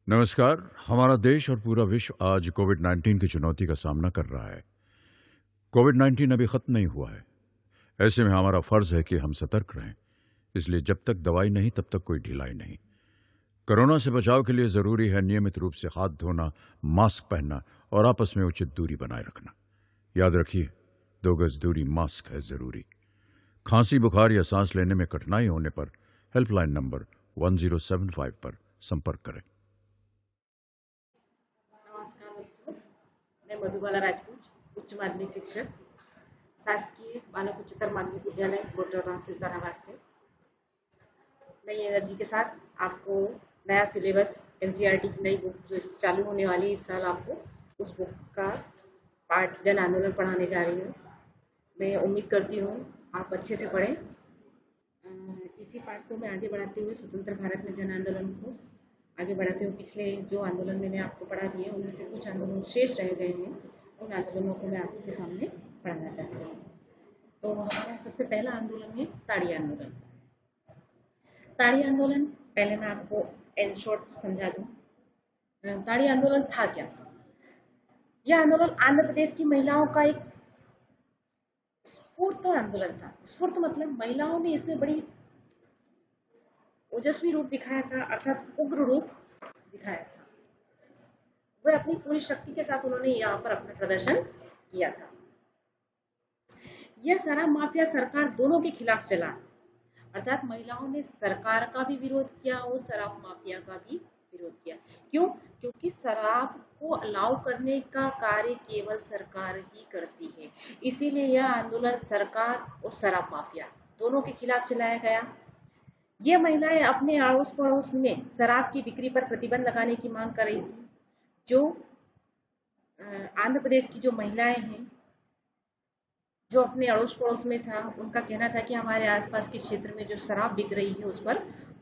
नमस्कार। हमारा देश और पूरा विश्व आज कोविड-19 की चुनौती का सामना कर रहा है। कोविड-19 अभी खत्म नहीं हुआ है। ऐसे में हमारा फर्ज है कि हम सतर्क रहें। इसलिए जब तक दवाई नहीं तब तक कोई ढिलाई नहीं। कोरोना से बचाव के लिए जरूरी है नियमित रूप से हाथ धोना, मास्क पहनना और आपस में उचित दूरी बनाए रखना। याद रखिए, 2 गज दूरी मास्क है जरूरी। खांसी, बुखार या सांस लेने में कठिनाई होने पर हेल्पलाइन नंबर 1075 पर संपर्क करें। नमस्कार बच्चों, मैं मधुबाला राजपूत, उच्च माध्यमिक शिक्षक, शासकीय बालक उच्चतर माध्यमिक विद्यालय कोटरा सुल्तानाबाद से नई एनर्जी के साथ आपको नया सिलेबस एनसीईआरटी की नई बुक जो चालू होने वाली है इस साल, आपको उस बुक का पाठ जन आंदोलन पढ़ाने जा रही हूँ। मैं उम्मीद करती हूँ आप अच्छे से पढ़ें। इसी पाठ को मैं आगे बढ़ाते हुए स्वतंत्र भारत में जन आंदोलन को आगे बढ़ाते हुए पिछले जो आंदोलन मैंने आपको पढ़ा दिए उनमें से कुछ आंदोलन शेष रह गए हैं, उन आंदोलनों को मैं आपके सामने पढ़ाना चाहती हूँ। तो हमारा सबसे पहला आंदोलन है ताड़ी आंदोलन। ताड़ी आंदोलन पहले मैं आपको इन शॉर्ट समझा दूं। ताड़ी आंदोलन था क्या? यह आंदोलन आंध्र प्रदेश की महिलाओं का एक स्फूर्त आंदोलन था। स्फूर्त मतलब महिलाओं ने इसमें बड़ी ओजस्वी रूप दिखाया था, अर्थात उग्र रूप दिखाया था। वह अपनी पूरी शक्ति के साथ उन्होंने यहाँ पर अपना प्रदर्शन किया था। यह शराब माफिया सरकार दोनों के खिलाफ चला, अर्थात महिलाओं ने सरकार का भी विरोध किया और शराब माफिया का भी विरोध किया। क्यों? क्योंकि शराब को अलाउ करने का कार्य केवल सरकार ही करती है। इसीलिए यह आंदोलन सरकार और शराब माफिया दोनों के खिलाफ चलाया गया। ये महिलाएं अपने अड़ोस पड़ोस में शराब की बिक्री पर प्रतिबंध लगाने की मांग कर रही थी। जो आंध्र प्रदेश की जो महिलाएं हैं जो अपने अड़ोस पड़ोस में था, उनका कहना था कि हमारे आसपास के क्षेत्र में जो शराब बिक रही है उस पर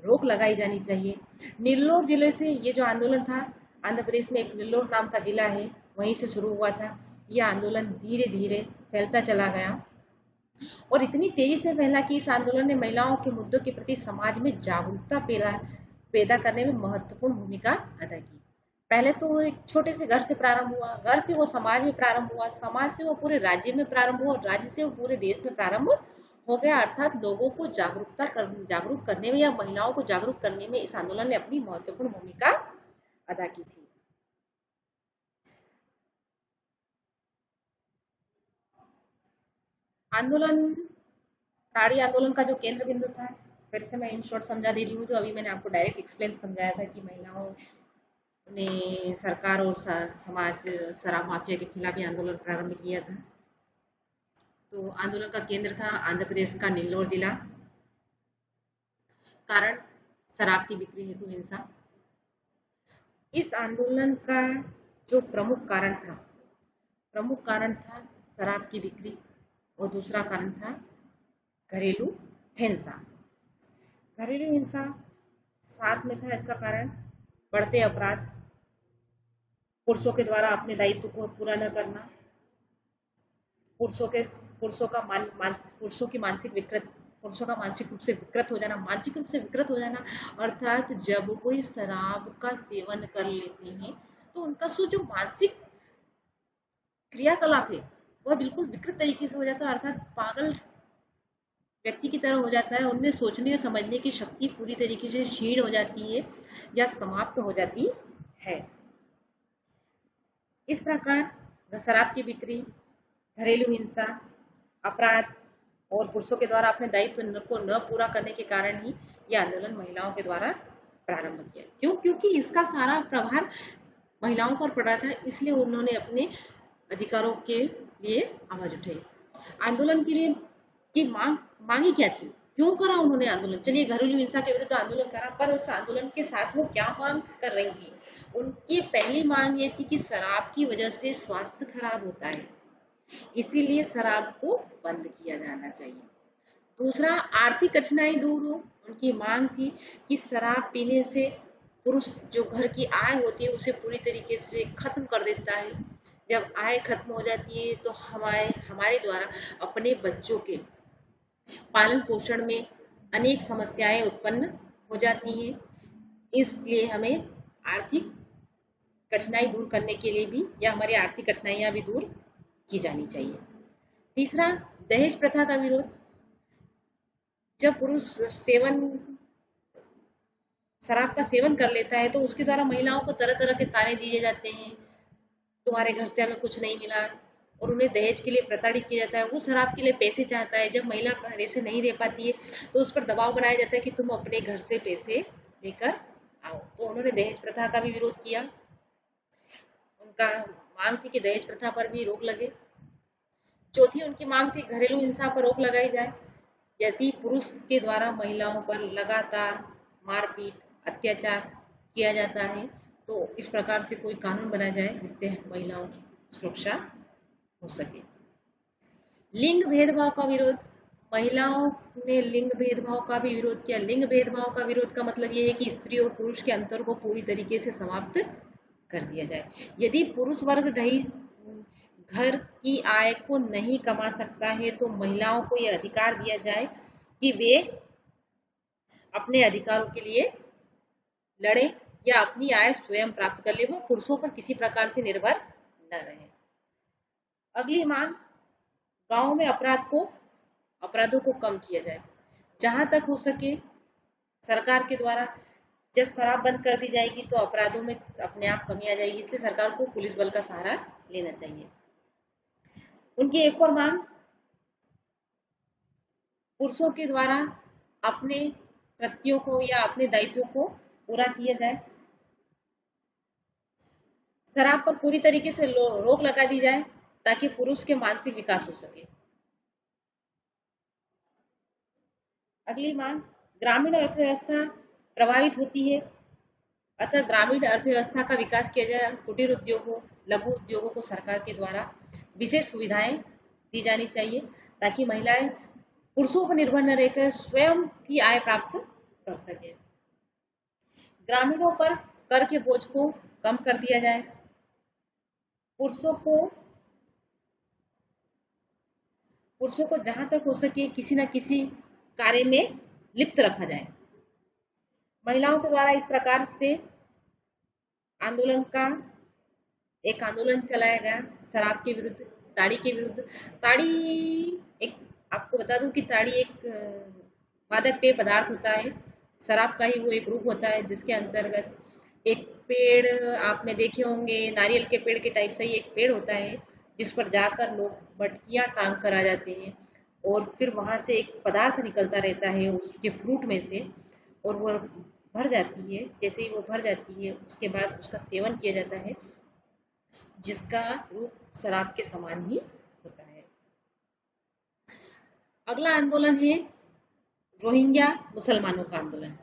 रोक लगाई जानी चाहिए। नेल्लोर जिले से ये जो आंदोलन था, आंध्र प्रदेश में एक नेल्लोर नाम का जिला है, वहीं से शुरू हुआ था। यह आंदोलन धीरे धीरे फैलता चला गया और इतनी तेजी से फैला कि इस आंदोलन ने महिलाओं के मुद्दों के प्रति समाज में जागरूकता पैदा करने में महत्वपूर्ण भूमिका अदा की। पहले तो एक छोटे से घर से प्रारंभ हुआ, घर से वो समाज में प्रारंभ हुआ, समाज से वो पूरे राज्य में प्रारंभ हुआ और राज्य से वो पूरे देश में प्रारंभ हो गया। अर्थात लोगों को जागरूक करने में या महिलाओं को जागरूक करने में इस आंदोलन ने अपनी महत्वपूर्ण भूमिका अदा की थी। आंदोलन ताड़ी आंदोलन का जो केंद्र बिंदु था, फिर से मैं इन शॉर्ट समझा दे रही हूँ, जो अभी मैंने आपको डायरेक्ट एक्सप्लेन समझाया था कि महिलाओं ने सरकार और समाज शराब माफिया के खिलाफ भी आंदोलन प्रारंभ किया था। तो आंदोलन का केंद्र था आंध्र प्रदेश का नेल्लोर जिला। कारण शराब की बिक्री हेतु हिंसा। इस आंदोलन का जो प्रमुख कारण था शराब की बिक्री और दूसरा कारण था घरेलू हिंसा। घरेलू हिंसा साथ में था इसका कारण बढ़ते अपराध, पुरुषों के द्वारा अपने दायित्व को पूरा न करना, पुरुषों का मानसिक रूप से विकृत हो जाना। अर्थात जब कोई शराब का सेवन कर लेते हैं तो उनका जो मानसिक क्रियाकलाप है वह बिल्कुल विकृत तरीके से हो जाता है, अर्थात पागल व्यक्ति की तरह हो जाता है। उनमें सोचने और समझने की शक्ति पूरी तरीके से क्षीण हो जाती है या समाप्त हो जाती है। इस प्रकार शराब की बिक्री, घरेलू हिंसा, अपराध और पुरुषों के द्वारा अपने दायित्व को न पूरा करने के कारण ही यह आंदोलन महिलाओं के द्वारा प्रारंभ किया। क्यों? क्योंकि इसका सारा प्रभार महिलाओं पर पड़ा था, इसलिए उन्होंने अपने अधिकारों के लिए आवाज उठाई। आंदोलन के लिए की मांगी क्या थी? क्यों करा उन्होंने आंदोलन? चलिए, घरेलू हिंसा के विरुद्ध आंदोलन करा, पर उस आंदोलन के साथ वो क्या मांग कर रही थी? उनकी पहली मांग ये थी कि शराब की वजह से स्वास्थ्य खराब होता है, इसीलिए शराब को बंद किया जाना चाहिए। दूसरा, आर्थिक कठिनाई दूर हो। उनकी मांग थी कि शराब पीने से पुरुष जो घर की आय होती है उसे पूरी तरीके से खत्म कर देता है। जब आय खत्म हो जाती है तो हमारे द्वारा अपने बच्चों के पालन पोषण में अनेक समस्याएं उत्पन्न हो जाती हैं। इसलिए हमें आर्थिक कठिनाई दूर करने के लिए भी, या हमारी आर्थिक कठिनाइयां भी दूर की जानी चाहिए। तीसरा, दहेज प्रथा का विरोध। जब पुरुष शराब का सेवन कर लेता है तो उसके द्वारा महिलाओं को तरह तरह के ताने दिए जाते हैं, तुम्हारे घर से हमें कुछ नहीं मिला, और उन्हें दहेज के लिए प्रताड़ित किया जाता है। वो शराब के लिए पैसे चाहता है, जब महिला पैसे नहीं दे पाती है तो उस पर दबाव बनाया जाता है कि तुम अपने घर से पैसे लेकर आओ। तो उन्होंने दहेज प्रथा का भी विरोध किया। उनका मांग थी कि दहेज प्रथा पर भी रोक लगे। चौथी उनकी मांग थी घरेलू हिंसा पर रोक लगाई जाए। यदि पुरुष के द्वारा महिलाओं पर लगातार मारपीट, अत्याचार किया जाता है तो इस प्रकार से कोई कानून बनाया जाए जिससे महिलाओं की सुरक्षा हो सके। लिंग भेदभाव का विरोध। महिलाओं ने लिंग भेदभाव का भी विरोध किया। लिंग भेदभाव का विरोध का मतलब यह है कि स्त्री और पुरुष के अंतर को पूरी तरीके से समाप्त कर दिया जाए। यदि पुरुष वर्ग नहीं घर की आय को नहीं कमा सकता है तो महिलाओं को यह अधिकार दिया जाए कि वे अपने अधिकारों के लिए लड़े या अपनी आय स्वयं प्राप्त कर ले, वो पुरुषों पर किसी प्रकार से निर्भर न रहे। अगली मांग, गांव में अपराधों को कम किया जाए। जहां तक हो सके सरकार के द्वारा जब शराब बंद कर दी जाएगी तो अपराधों में अपने आप कमी आ जाएगी, इसलिए सरकार को पुलिस बल का सहारा लेना चाहिए। उनकी एक और मांग, पुरुषों के द्वारा अपने कृत्यों को या अपने दायित्वों को पूरा किया जाए। शराब पर पूरी तरीके से रोक लगा दी जाए ताकि पुरुष के मानसिक विकास हो सके। अगली मांग, ग्रामीण अर्थव्यवस्था प्रभावित होती है, अतः ग्रामीण अर्थव्यवस्था का विकास किया जाए। कुटीर उद्योगों, लघु उद्योगों को सरकार के द्वारा विशेष सुविधाएं दी जानी चाहिए ताकि महिलाएं पुरुषों पर निर्भर न रहकर स्वयं की आय प्राप्त कर सके। ग्रामीणों पर कर के बोझ को कम कर दिया जाए। पुरुषों को जहां तक हो सके किसी न किसी कार्य में लिप्त रखा जाए। महिलाओं के द्वारा इस प्रकार से एक आंदोलन चलाया गया शराब के विरुद्ध, ताड़ी के विरुद्ध। एक आपको बता दूं कि ताड़ी एक मादक पेय पदार्थ होता है, शराब का ही वो एक रूप होता है जिसके अंतर्गत एक पेड़ आपने देखे होंगे, नारियल के पेड़ के टाइप से ही एक पेड़ होता है जिस पर जाकर लोग मटकियां टांग कर आ जाते हैं और फिर वहां से एक पदार्थ निकलता रहता है उसके फ्रूट में से, और वो भर जाती है। जैसे ही वो भर जाती है उसके बाद उसका सेवन किया जाता है जिसका रूप शराब के समान ही होता है। अगला आंदोलन है रोहिंग्या मुसलमानों का आंदोलन।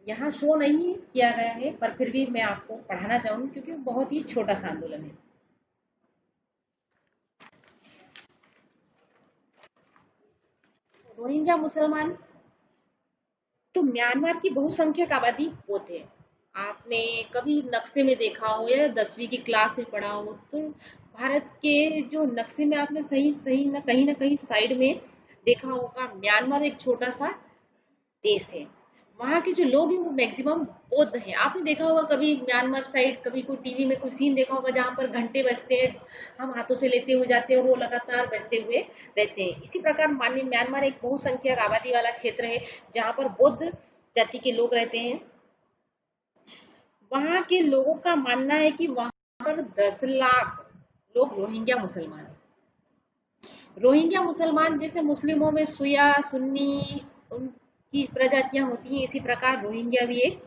यहाँ शो नहीं किया गया है पर फिर भी मैं आपको पढ़ाना चाहूंगी क्योंकि वो बहुत ही छोटा सा आंदोलन है। रोहिंग्या मुसलमान तो म्यांमार की बहुसंख्यक आबादी वो थे। आपने कभी नक्शे में देखा हो या 10वीं की क्लास में पढ़ा हो तो भारत के जो नक्शे में आपने सही सही न कहीं साइड में देखा होगा, म्यांमार एक छोटा सा देश है। वहाँ के जो लोग हैं वो मैक्सिमम बौद्ध हैं। आपने देखा होगा कभी म्यांमार साइड, कभी कोई टीवी में कोई सीन देखा होगा जहाँ पर घंटे बजते हैं, हम हाथों से लेते हुए जाते हैं और वो लगातार बजते हुए रहते हैं। इसी प्रकार माननीय म्यांमार एक बहुसंख्यक आबादी वाला क्षेत्र है जहाँ पर बौद्ध जाति के लोग रहते हैं। वहाँ के लोगों का मानना है कि वहाँ पर 10 लाख लोग रोहिंग्या मुसलमान हैं। रोहिंग्या मुसलमान जैसे मुस्लिमों में शिया, सुन्नी की प्रजातियां होती हैं, इसी प्रकार रोहिंग्या भी एक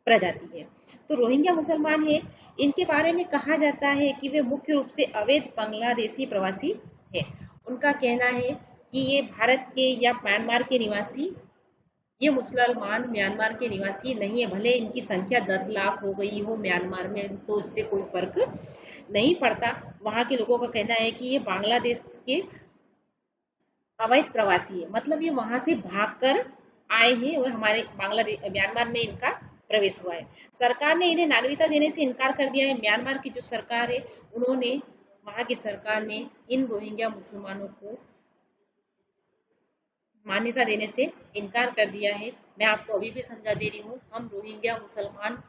प्रजाति है। तो रोहिंग्या मुसलमान है, इनके बारे में कहा जाता है कि वे मुख्य रूप से अवैध बांग्लादेशी प्रवासी है। उनका कहना है कि ये भारत के या म्यांमार के निवासी, ये मुसलमान म्यांमार के निवासी नहीं है। भले इनकी संख्या 10 लाख हो गई हो म्यांमार में तो इससे कोई फर्क नहीं पड़ता। वहां के लोगों का कहना है कि ये बांग्लादेश के अवैध प्रवासी है, मतलब ये वहां से भागकर आए हैं और हमारे बांग्लादेश म्यांमार में इनका प्रवेश हुआ है। सरकार ने इन्हें नागरिकता देने से इनकार कर दिया है। म्यांमार की जो सरकार है उन्होंने, वहां की सरकार ने इन रोहिंग्या मुसलमानों को मान्यता देने से इनकार कर दिया है। मैं आपको अभी भी समझा दे रही हूँ, हम रोहिंग्या मुसलमान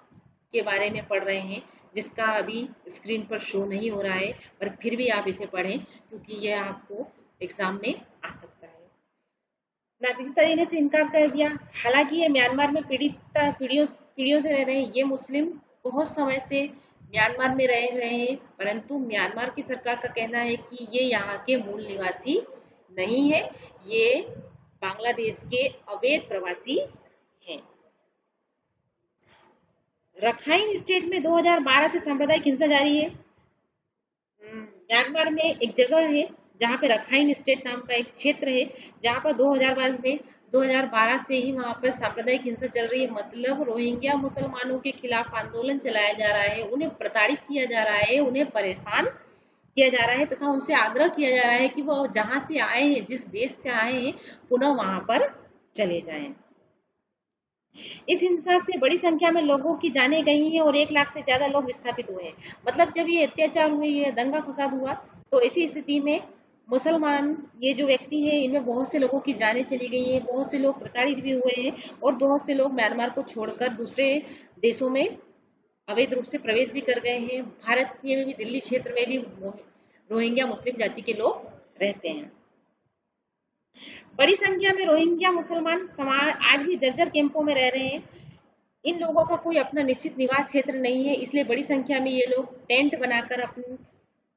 के बारे में पढ़ रहे हैं, जिसका अभी स्क्रीन पर शो नहीं हो रहा है, पर फिर भी आप इसे पढ़ें क्योंकि यह आपको एग्जाम में आ सकता है। नागरिकता देने से इनकार कर दिया। हालांकि ये म्यांमार में पीढ़ियों पीढ़ियों से रह रहे हैं। ये मुस्लिम बहुत समय से म्यांमार में रह रहे हैं, परंतु म्यांमार की सरकार का कहना है कि ये यहाँ के मूल निवासी नहीं है, ये बांग्लादेश के अवैध प्रवासी हैं। रखाइन स्टेट में 2012 से सांप्रदायिक हिंसा जारी है। म्यांमार में एक जगह है जहाँ पे रखाइन स्टेट नाम का एक क्षेत्र है, जहाँ पर 2012 से ही वहाँ पर सांप्रदायिक हिंसा चल रही है। मतलब रोहिंग्या मुसलमानों के खिलाफ आंदोलन चलाया जा रहा है, उन्हें प्रताड़ित किया जा रहा है, उन्हें परेशान किया जा रहा है तथा उनसे आग्रह किया जा रहा है कि वो जहाँ से आए हैं, जिस देश से आए हैं, पुनः वहां पर चले जाएं। इस हिंसा से बड़ी संख्या में लोगों की जानें गई हैं और 1 लाख से ज्यादा लोग विस्थापित हुए हैं। मतलब जब ये अत्याचार हुए, ये दंगा फसाद हुआ, तो ऐसी स्थिति में मुसलमान ये जो व्यक्ति है, इनमें बहुत से लोगों की जानें चली गई हैं, बहुत से लोग प्रताड़ित भी हुए हैं और बहुत से लोग म्यांमार को छोड़कर दूसरे देशों में अवैध रूप से प्रवेश भी कर गए हैं। भारत में भी, दिल्ली क्षेत्र में भी रोहिंग्या मुस्लिम जाति के लोग रहते हैं। बड़ी संख्या में रोहिंग्या मुसलमान समाज आज भी जर्जर कैंपों में रह रहे हैं। इन लोगों का कोई अपना निश्चित निवास क्षेत्र नहीं है, इसलिए बड़ी संख्या में ये लोग टेंट बनाकर अपने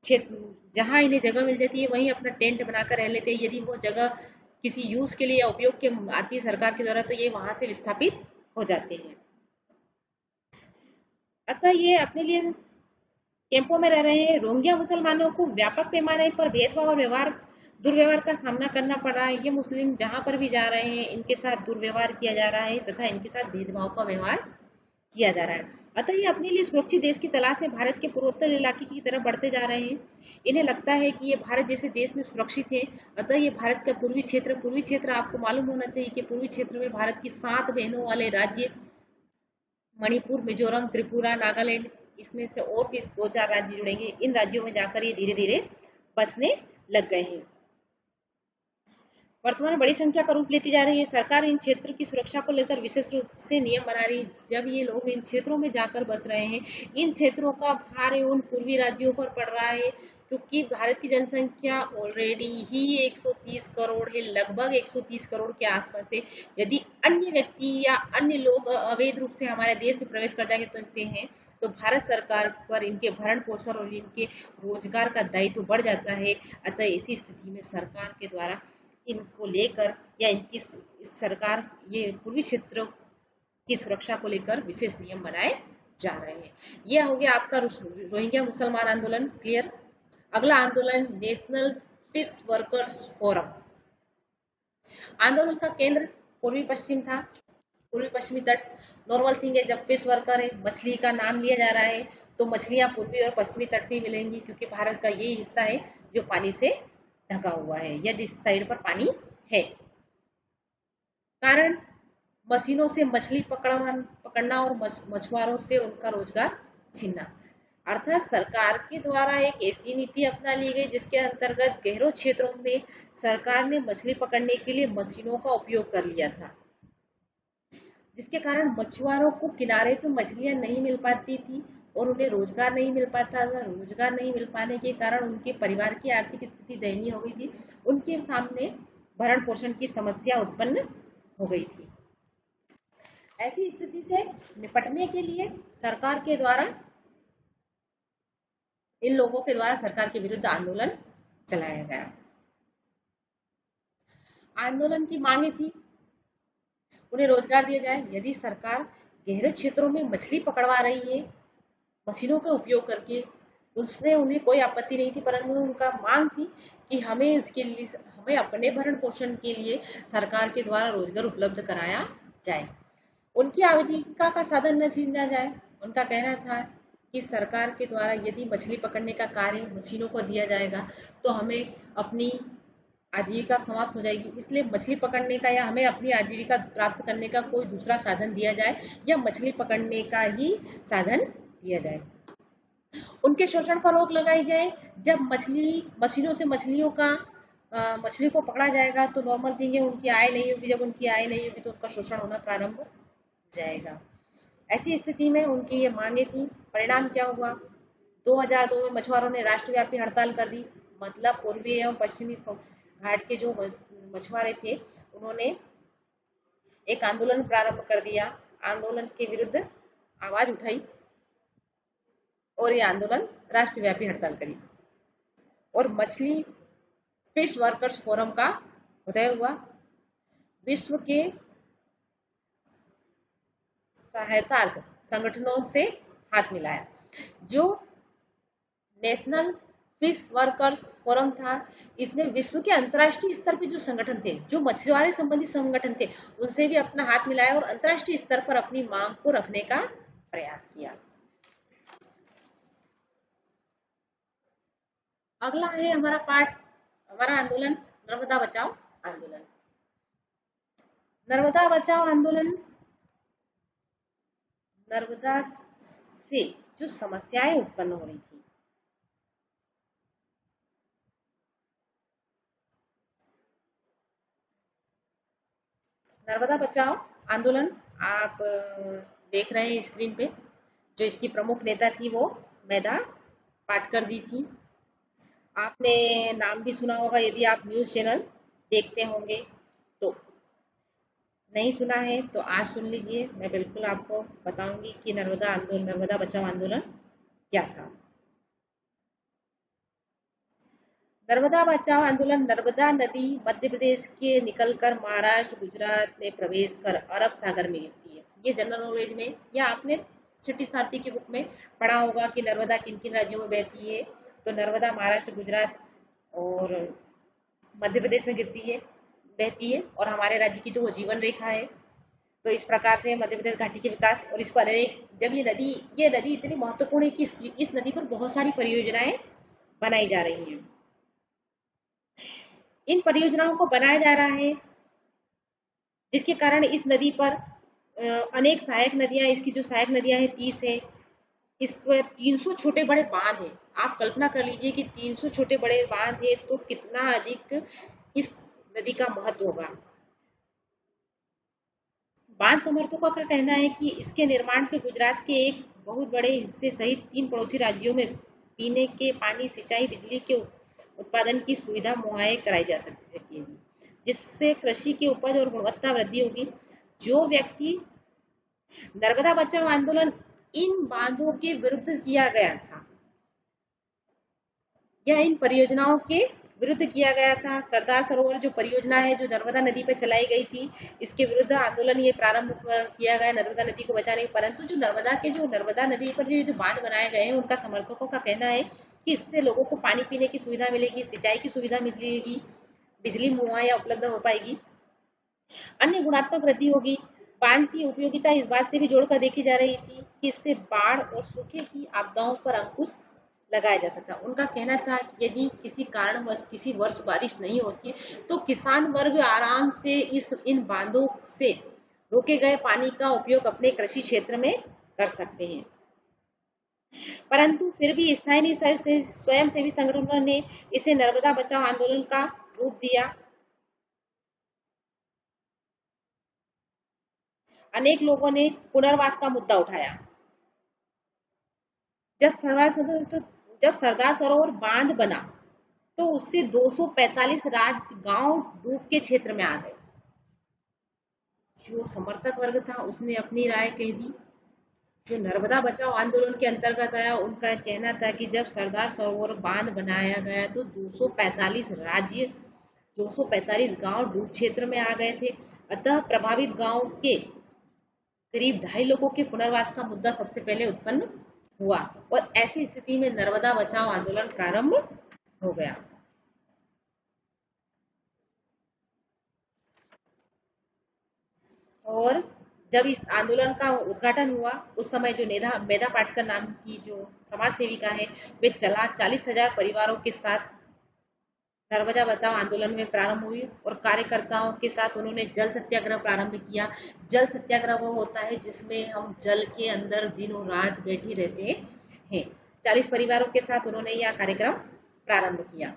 क्षेत्र, जहां इन्हें जगह मिल जाती है वहीं अपना टेंट बनाकर रह लेते हैं। यदि वो जगह किसी यूज के लिए या उपयोग के आती है सरकार के द्वारा, तो ये वहां से विस्थापित हो जाते हैं। अतः ये अपने लिए कैंपों में रह रहे हैं। रोहिंग्या मुसलमानों को व्यापक पैमाने पर भेदभाव और दुर्व्यवहार का सामना करना पड़ रहा है। ये मुस्लिम जहां पर भी जा रहे हैं, इनके साथ दुर्व्यवहार किया जा रहा है तथा इनके साथ भेदभाव का व्यवहार किया जा रहा है। अतः ये अपने लिए सुरक्षित देश की तलाश में भारत के पूर्वोत्तर इलाके की तरफ बढ़ते जा रहे हैं। इन्हें लगता है कि ये भारत जैसे देश में सुरक्षित है। अतः ये भारत का पूर्वी क्षेत्र आपको मालूम होना चाहिए कि पूर्वी क्षेत्र में भारत की 7 बहनों वाले राज्य मणिपुर, मिजोरम, त्रिपुरा, नागालैंड, इसमें से और भी 2-4 राज्य जुड़ेंगे। इन राज्यों में जाकर ये धीरे धीरे बसने लग गए हैं। वर्तमान में बड़ी संख्या का रूप लेती जा रही है। सरकार इन क्षेत्र की सुरक्षा को लेकर विशेष रूप से नियम बना रही है। जब ये लोग इन क्षेत्रों में जाकर बस रहे हैं, इन क्षेत्रों का भार उन पूर्वी राज्यों पर पड़ रहा है, क्योंकि भारत की जनसंख्या ऑलरेडी ही 130 करोड़ है, लगभग 130 करोड़ के आसपास है। यदि अन्य व्यक्ति या अन्य लोग अवैध रूप से हमारे देश में प्रवेश कर जाते हैं, तो भारत सरकार पर इनके भरण पोषण और इनके रोजगार का दायित्व बढ़ जाता है। अतः इसी स्थिति में सरकार के द्वारा इनको लेकर या इनकी सरकार ये पूर्वी क्षेत्रों की सुरक्षा को लेकर विशेष नियम बनाए जा रहे हैं। यह हो गया आपका रोहिंग्या मुसलमान आंदोलन क्लियर। अगला आंदोलन नेशनल फिश वर्कर्स फोरम। आंदोलन का केंद्र पूर्वी पश्चिम था, पूर्वी पश्चिमी तट। नॉर्मल थिंग है, जब फिश वर्कर है, मछली का नाम लिया जा रहा है, तो मछलियां पूर्वी और पश्चिमी तट में मिलेंगी, क्योंकि भारत का यही हिस्सा है जो पानी से ढका हुआ है या जिस साइड पर पानी है। कारण मशीनों से मछली पकड़ना और मछुआरों से उनका रोजगार छीनना। अर्थात सरकार के द्वारा एक ऐसी नीति अपना ली गई जिसके अंतर्गत गहरे क्षेत्रों में सरकार ने मछली पकड़ने के लिए मशीनों का उपयोग कर लिया था, जिसके कारण मछुआरों को किनारे पर मछलियां नहीं मिल पाती थी और उन्हें रोजगार नहीं मिल पाता था। रोजगार नहीं मिल पाने के कारण उनके परिवार की आर्थिक स्थिति दयनीय हो गई थी, उनके सामने भरण पोषण की समस्या उत्पन्न हो गई थी। ऐसी स्थिति से निपटने के लिए सरकार के द्वारा, इन लोगों के द्वारा सरकार के विरुद्ध आंदोलन चलाया गया। आंदोलन की मांगे थी उन्हें रोजगार दिया जाए। यदि सरकार गहरे क्षेत्रों में मछली पकड़वा रही है मशीनों का उपयोग करके, उसमें उन्हें कोई आपत्ति नहीं थी, परंतु उनका मांग थी कि हमें इसके लिए, हमें अपने भरण पोषण के लिए सरकार के द्वारा रोजगार उपलब्ध कराया जाए, उनकी आजीविका का साधन न छीना जाए। उनका कहना था कि सरकार के द्वारा यदि मछली पकड़ने का कार्य मशीनों को दिया जाएगा तो हमें अपनी आजीविका समाप्त हो जाएगी, इसलिए मछली पकड़ने का या हमें अपनी आजीविका प्राप्त करने का कोई दूसरा साधन दिया जाए या मछली पकड़ने का ही साधन दिया जाए। उनके शोषण पर रोक लगाई जाए। जब मशीनों से मछली को पकड़ा जाएगा तो नॉर्मल थिंग है, उनकी आय नहीं होगी। जब उनकी आय नहीं होगी तो उनका शोषण होना प्रारंभ हो जाएगा। ऐसी स्थिति में उनकी ये मांगे थी। परिणाम क्या हुआ? 2002 में मछुआरों ने राष्ट्रव्यापी हड़ताल कर दी। मतलब पूर्वी एवं पश्चिमी घाट के जो मछुआरे थे, उन्होंने एक आंदोलन प्रारंभ कर दिया। आंदोलन के विरुद्ध आवाज उठाई और ये आंदोलन राष्ट्रव्यापी हड़ताल करी और मछली फिश वर्कर्स फोरम का उदय हुआ। विश्व के सहायतार्थ संगठनों से हाथ मिलाया। जो नेशनल फिश वर्कर्स फोरम था, इसने विश्व के अंतर्राष्ट्रीय स्तर पे जो संगठन थे, जो मछुआरे संबंधी संगठन थे, उनसे भी अपना हाथ मिलाया और अंतर्राष्ट्रीय स्तर पर अपनी मांग को रखने का प्रयास किया। अगला है हमारा पार्ट, हमारा आंदोलन नर्मदा बचाओ आंदोलन। नर्मदा बचाओ आंदोलन नर्मदा से जो समस्याएं उत्पन्न हो रही थी, नर्मदा बचाओ आंदोलन आप देख रहे हैं स्क्रीन पे। जो इसकी प्रमुख नेता थी वो मेधा पाटकर जी थी। आपने नाम भी सुना होगा यदि आप न्यूज चैनल देखते होंगे तो। नहीं सुना है तो आज सुन लीजिए, मैं बिल्कुल आपको बताऊंगी कि नर्मदा आंदोलन, नर्मदा बचाओ आंदोलन क्या था। नर्मदा बचाओ आंदोलन नर्मदा नदी मध्य प्रदेश के निकलकर महाराष्ट्र गुजरात में प्रवेश कर अरब सागर में गिरती है। ये जनरल नॉलेज में या आपने छठी सातवीं की बुक में पढ़ा होगा कि नर्मदा किन किन राज्यों में बहती है। तो नर्मदा महाराष्ट्र गुजरात और मध्य प्रदेश में गिरती है, बहती है, और हमारे राज्य की तो वो जीवन रेखा है। तो इस प्रकार से मध्य प्रदेश घाटी के विकास और इस पर जब ये नदी इतनी महत्वपूर्ण है कि इस नदी पर बहुत सारी परियोजनाएं बनाई जा रही हैं। इन परियोजनाओं को बनाया जा रहा है जिसके कारण इस नदी पर अनेक सहायक नदियां, इसकी जो सहायक नदियां हैं 30 है। इस पर 300 छोटे बड़े बांध हैं। आप कल्पना कर लीजिए कि 300 छोटे बड़े बांध है तो कितना अधिक इस नदी का महत्व होगा। बांध समर्थकों का कहना है कि इसके निर्माण से गुजरात के एक बहुत बड़े हिस्से सहित 3 पड़ोसी राज्यों में पीने के पानी, सिंचाई, बिजली के उत्पादन की सुविधा मुहैया कराई जा सकेगी, जिससे कृषि की उपज और गुणवत्ता वृद्धि होगी। जो व्यक्ति नर्मदा बचाओ आंदोलन इन बांधों के विरुद्ध किया गया था या इन परियोजनाओं के विरुद्ध किया गया था। सरदार सरोवर जो परियोजना है जो नर्मदा नदी पर चलाई गई थी, इसके विरुद्ध आंदोलन ये प्रारंभ किया गया नर्मदा नदी को बचाने। परंतु जो नर्मदा नदी पर जो बांध बनाए गए हैं, उनका समर्थकों का कहना है कि इससे लोगों को पानी पीने की सुविधा मिलेगी, सिंचाई की सुविधा मिलेगी, बिजली मुहैया उपलब्ध हो पाएगी, अन्य गुणात्मक वृद्धि होगी। बांध की उपयोगिता इस बात से भी जोड़कर देखी जा रही थी कि इससे बाढ़ और सूखे की आपदाओं पर अंकुश लगाया जा सकता। उनका कहना था कि यदि किसी कारणवश किसी वर्ष बारिश नहीं होती तो किसान वर्ग आराम से इन बांधों से रोके गए पानी का उपयोग अपने कृषि क्षेत्र में कर सकते हैं। परंतु फिर भी स्थानीय स्वयंसेवी संगठनों ने इसे नर्मदा बचाओ आंदोलन का रूप दिया। अनेक लोगों ने पुनर्वास का मुद्दा उठाया। जब सरदार सरोवर बांध बना तो उससे 245 गांव डूब के क्षेत्र में आ गए। जो समर्थक वर्ग था उसने अपनी राय कह दी। जो नर्मदा बचाओ आंदोलन के अंतर्गत आया, उनका कहना था कि जब सरदार सरोवर बांध बनाया गया तो 245 गांव डूब क्षेत्र में आ गए थे। अतः प्रभावित गांव के करीब 2.5 लोगों के पुनर्वास का मुद्दा सबसे पहले उत्पन्न हुआ और ऐसी स्थिति में नर्मदा बचाओ आंदोलन प्रारंभ हो गया। और जब इस आंदोलन का उद्घाटन हुआ उस समय जो मेधा पाटकर नाम की जो समाज सेविका है, वे 40,000 परिवारों के साथ नर्मदा बचाओ आंदोलन में प्रारंभ हुई और कार्यकर्ताओं के साथ उन्होंने जल सत्याग्रह प्रारंभ किया। जल सत्याग्रह वो होता है जिसमें हम जल के अंदर दिनों रात बैठे रहते हैं। 40 परिवारों के साथ उन्होंने यह कार्यक्रम प्रारंभ किया।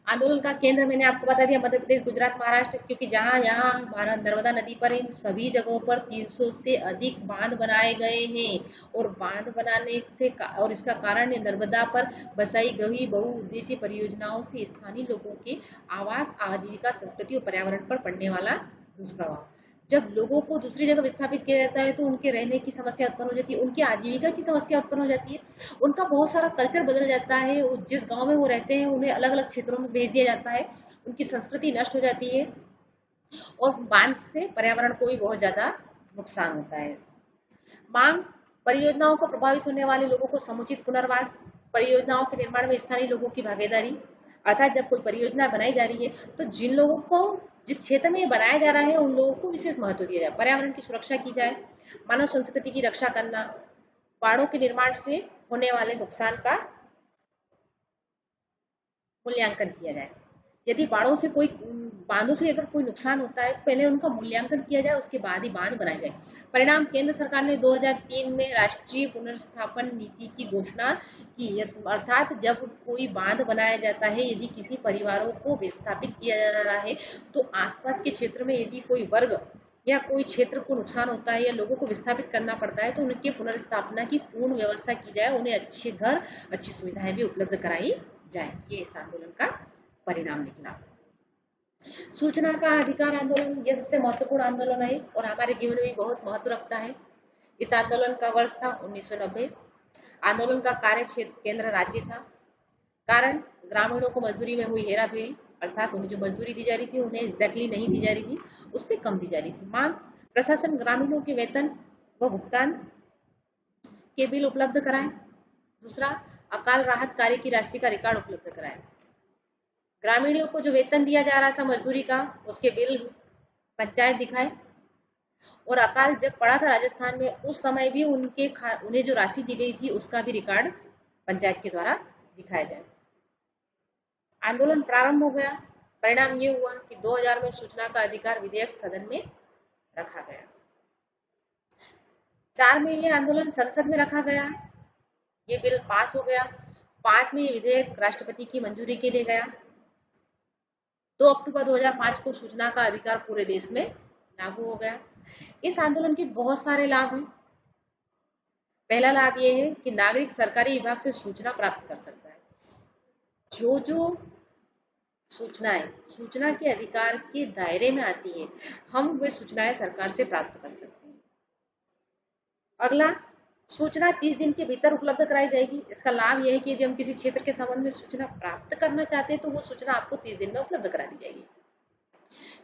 आंदोलन का केंद्र मैंने आपको बता दिया मध्य प्रदेश, गुजरात, महाराष्ट्र, क्योंकि जहां यहाँ भारत नर्मदा नदी पर इन सभी जगहों पर 300 से अधिक बांध बनाए गए हैं। और बांध बनाने से और इसका कारण है नर्मदा पर बसाई गई बहुउद्देशीय परियोजनाओं से स्थानीय लोगों के आवास, आजीविका, संस्कृति और पर्यावरण पर पड़ने वाला दुष्प्रभाव। जब लोगों को दूसरी जगह विस्थापित किया जाता है तो उनके रहने की समस्या उत्पन्न हो जाती है, उनकी आजीविका की समस्या उत्पन्न हो जाती है, उनका बहुत सारा कल्चर बदल जाता है, जिस गांव में वो रहते हैं उन्हें अलग अलग क्षेत्रों में भेज दिया जाता है, उनकी संस्कृति नष्ट हो जाती है और बांध से पर्यावरण को भी बहुत ज्यादा नुकसान होता है। मांग, परियोजनाओं को प्रभावित होने वाले लोगों को समुचित पुनर्वास, परियोजनाओं के निर्माण में स्थानीय लोगों की भागीदारी। अर्थात जब कोई परियोजना बनाई जा रही है तो जिन लोगों को, जिस क्षेत्र में ये बनाया जा रहा है उन लोगों को विशेष महत्व दिया जाए, पर्यावरण की सुरक्षा की जाए, मानव संस्कृति की रक्षा करना, पहाड़ों के निर्माण से होने वाले नुकसान का मूल्यांकन किया जाए। यदि बांधों से अगर कोई नुकसान होता है तो पहले उनका मूल्यांकन किया जाए, उसके बाद ही बांध बनाए जाए। परिणाम, केंद्र सरकार ने 2003 में राष्ट्रीय पुनर्स्थापन नीति की घोषणा की। अर्थात जब कोई बांध बनाया जाता है, यदि किसी परिवारों को विस्थापित किया जा रहा है तो आसपास के क्षेत्र में यदि कोई वर्ग या कोई क्षेत्र को नुकसान होता है या लोगों को विस्थापित करना पड़ता है तो उनके पुनर्स्थापना की पूर्ण व्यवस्था की जाए, उन्हें अच्छे घर, अच्छी सुविधाएं भी उपलब्ध कराई जाए। ये इस आंदोलन का परिणाम निकला। सूचना का अधिकार आंदोलन, यह सबसे महत्वपूर्ण आंदोलन है और हमारे जीवन में भी बहुत महत्व रखता है। इस आंदोलन का वर्ष था 1990। आंदोलन का कार्य क्षेत्र केंद्र राज्य था। कारण, ग्रामीणों को मजदूरी में हुई हेराफेरी, अर्थात उन्हें जो मजदूरी दी जा रही थी उन्हें एग्जैक्टली नहीं दी जा रही थी, उससे कम दी जा रही थी। मांग, प्रशासन ग्रामीणों के वेतन व भुगतान के बिल उपलब्ध कराए। दूसरा, अकाल राहत कार्य की राशि का रिकॉर्ड उपलब्ध कराए। ग्रामीणों को जो वेतन दिया जा रहा था मजदूरी का, उसके बिल पंचायत दिखाए। और अकाल जब पड़ा था राजस्थान में उस समय भी उन्हें जो राशि दी गई थी उसका भी रिकॉर्ड पंचायत के द्वारा दिखाया जाए। आंदोलन प्रारंभ हो गया। परिणाम ये हुआ कि 2000 में सूचना का अधिकार विधेयक सदन में रखा गया। 4 में यह आंदोलन संसद में रखा गया, ये बिल पास हो गया। 5 में ये विधेयक राष्ट्रपति की मंजूरी के लिए गया। 2 अक्टूबर 2005 को सूचना का अधिकार पूरे देश में लागू हो गया। इस आंदोलन के बहुत सारे लाभ हैं। पहला लाभ यह है कि नागरिक सरकारी विभाग से सूचना प्राप्त कर सकता है। जो सूचनाएं सूचना के अधिकार के दायरे में आती है, हम वे सूचनाएं सरकार से प्राप्त कर सकते हैं। अगला, सूचना 30 दिन के भीतर उपलब्ध कराई जाएगी। इसका लाभ यह है कि यदि हम किसी क्षेत्र के संबंध में सूचना प्राप्त करना चाहते हैं तो वो सूचना आपको 30 दिन में उपलब्ध करा दी जाएगी।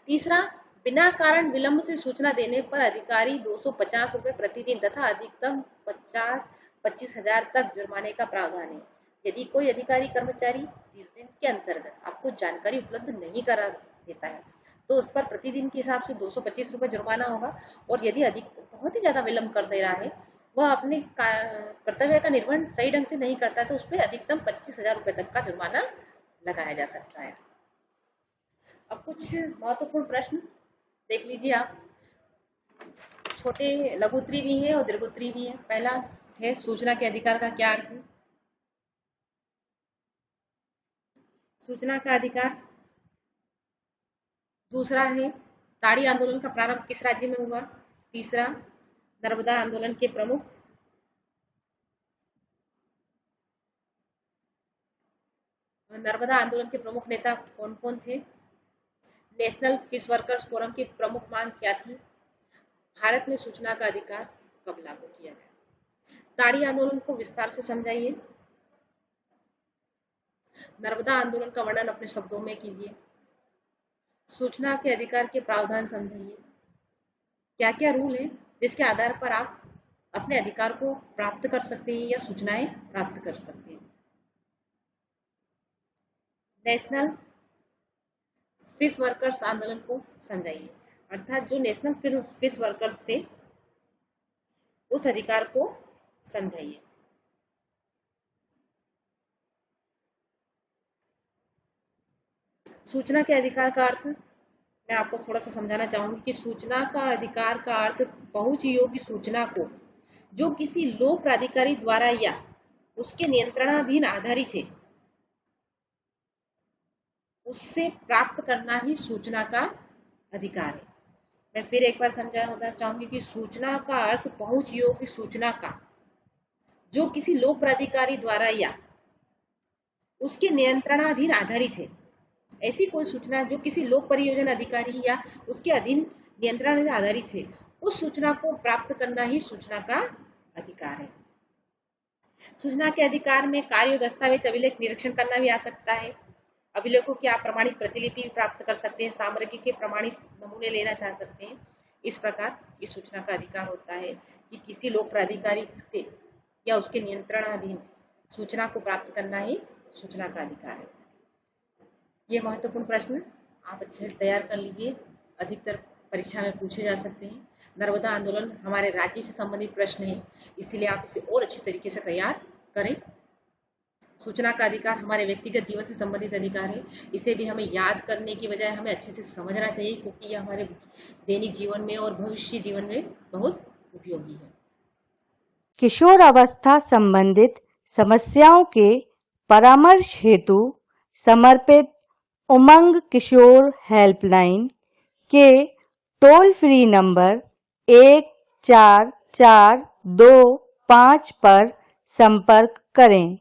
तीसरा, बिना कारण विलंब से सूचना देने पर अधिकारी 250 रुपए प्रतिदिन तथा अधिकतम 25,000 तक जुर्माने का प्रावधान है। यदि कोई अधिकारी कर्मचारी 30 दिन के अंतर्गत आपको जानकारी उपलब्ध नहीं करा देता है तो उस पर प्रतिदिन के हिसाब से 225 रुपए जुर्माना होगा। और यदि बहुत ही ज्यादा विलंब कर दे रहा है, वह अपने कर्तव्य का निर्वहन सही ढंग से नहीं करता है तो उस पर अधिकतम 25,000 रुपए तक का जुर्माना लगाया जा सकता है। अब कुछ महत्वपूर्ण प्रश्न देख लीजिए आप। छोटे लघुत्तरी भी है और दीर्घोत्तरी भी है। पहला है, सूचना के अधिकार का क्या अर्थ है? सूचना का अधिकार। दूसरा है, ताड़ी आंदोलन का प्रारंभ किस राज्य में हुआ? तीसरा, नर्मदा आंदोलन के प्रमुख। नर्मदा आंदोलन के प्रमुख नेता कौन कौन थे? नेशनल फिश वर्कर्स फोरम की प्रमुख मांग क्या थी? भारत में सूचना का अधिकार कब लागू किया गया? ताड़ी आंदोलन को विस्तार से समझाइए। नर्मदा आंदोलन का वर्णन अपने शब्दों में कीजिए। सूचना के अधिकार के प्रावधान समझाइए। क्या क्या रूल है जिसके आधार पर आप अपने अधिकार को प्राप्त कर सकते हैं या सूचनाएं प्राप्त कर सकते हैं? नेशनल फिश वर्कर्स आंदोलन को समझाइए। अर्थात जो नेशनल फिश वर्कर्स थे उस अधिकार को समझाइए। सूचना के अधिकार का अर्थ मैं आपको थोड़ा सा समझाना चाहूंगी कि सूचना का अधिकार का अर्थ पहुंच योग्य सूचना को जो किसी लोक प्राधिकारी द्वारा या उसके नियंत्रणाधीन आधारित है उससे प्राप्त करना ही सूचना का अधिकार है। मैं फिर एक बार समझाना चाहूंगी कि सूचना का अर्थ पहुंच योग्य सूचना का, जो किसी लोक प्राधिकारी द्वारा या उसके नियंत्रणाधीन आधारित है। ऐसी कोई सूचना जो किसी लोक परियोजना अधिकारी या उसके अधीन नियंत्रण आधारित है, उस सूचना को प्राप्त करना ही सूचना का अधिकार है। सूचना के अधिकार में कार्य दस्तावेज अभिलेख निरीक्षण करना भी आ सकता है। अभिलेखों की आप प्रमाणित प्रतिलिपि प्राप्त कर सकते हैं, सामग्री के प्रमाणित नमूने लेना चाह सकते हैं। इस प्रकार इस सूचना का अधिकार होता है कि किसी लोक प्राधिकारी से या उसके नियंत्रणाधीन सूचना को प्राप्त करना ही सूचना का अधिकार है। ये महत्वपूर्ण प्रश्न आप अच्छे से तैयार कर लीजिए, अधिकतर परीक्षा में पूछे जा सकते हैं। नर्मदा आंदोलन हमारे राज्य से संबंधित प्रश्न है, इसीलिए आप इसे और अच्छी तरीके से तैयार करें। सूचना का अधिकार हमारे व्यक्तिगत जीवन से संबंधित अधिकार है, इसे भी हमें याद करने की बजाय हमें अच्छे से समझना चाहिए, क्योंकि यह हमारे दैनिक जीवन में और भविष्य जीवन में बहुत उपयोगी है। किशोर अवस्था संबंधित समस्याओं के परामर्श हेतु समर्पित उमंग किशोर हेल्पलाइन के टोल फ्री नंबर 144225 पर संपर्क करें।